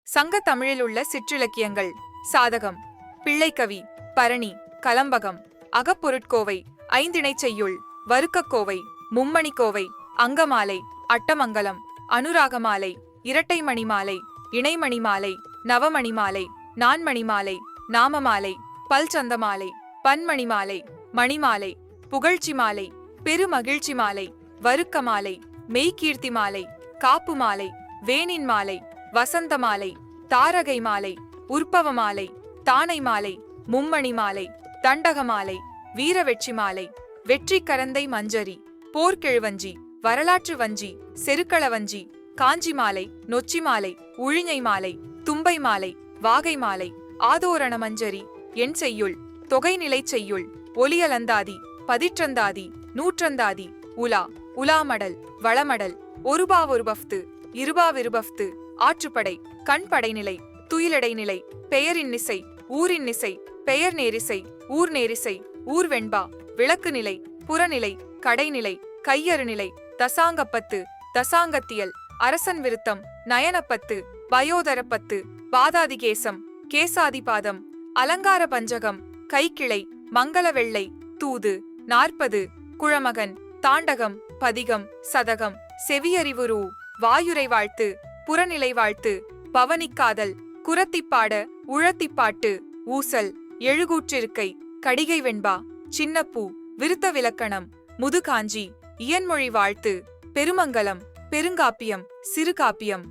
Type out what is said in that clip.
சங்க தமிழிலுள்ள சிற்றிலக்கியங்கள்: சாதகம், பிள்ளைக்கவி, பரணி, கலம்பகம், அகப்பொருட்கோவை, ஐந்திணைச் செய்யுள், வருக்கக்கோவை, மும்மணிக்கோவை, அங்கமாலை, அட்டமங்கலம், அனுராகமாலை, இரட்டைமணிமாலை, இணைமணிமாலை, நவமணிமாலை, நான்மணிமாலை, நாமமாலை, பல்சந்தமாலை, பன்மணிமாலை, மணிமாலை, புகழ்ச்சிமாலை, பெருமகிழ்ச்சி மாலை, வருக்கமாலை, மெய்கீர்த்தி மாலை, காப்பு மாலை, வேனின் மாலை, வசந்த மாலை, தாரகை மாலை, உற்பவ மாலை, தானை மாலை, மும்மணி மாலை, தண்டக மாலை, வீரவெற்றி மாலை, வெற்றி கரந்தை மஞ்சரி, போர்க்கெழுவஞ்சி, வரலாற்று வஞ்சி, செருக்கள வஞ்சி, காஞ்சி மாலை, நொச்சி மாலை, உழிஞை மாலை, தும்பை மாலை, வாகை மாலை, ஆதோரண மஞ்சரி, என் செய்யுள், தொகைநிலை செய்யுள், ஒலியலந்தாதி, பதிற்றந்தாதி, நூற்றந்தாதி, உலா, உலாமடல், வளமடல், ஒருபாவொருபஃது, இருபாவிருபஃது, ஆற்றுப்படை, கண்படைநிலை, துயிலடைநிலை, பெயரின் நிசை, ஊரின் நிசை, பெயர் நேரிசை, ஊர் நேரிசை, ஊர்வெண்பா, விளக்கு நிலை, புறநிலை, கடைநிலை, கையறுநிலை, தசாங்கப்பத்து, தசாங்கத்தியல், அரசன் விருத்தம், நயனப்பத்து, பயோதரப்பத்து, பாதாதிகேசம், கேசாதிபாதம், அலங்கார பஞ்சகம், கைக்கிளை, மங்கள வெள்ளை, தூது, 40, குழமகன், தாண்டகம், பதிகம், சதகம், செவியறிவுரு, வாயுரை வாழ்த்து, புறநிலை வாழ்த்து, பவனிக்காதல், குரத்திப்பாட, உழத்திப்பாட்டு, ஊசல், எழுகூற்றிருக்கை, கடிகை வெண்பா, சின்னப்பூ, விருத்த விலக்கணம், முதுகாஞ்சி, இயன்மொழி வாழ்த்து, பெருமங்கலம், பெருங்காப்பியம், சிறுகாப்பியம்.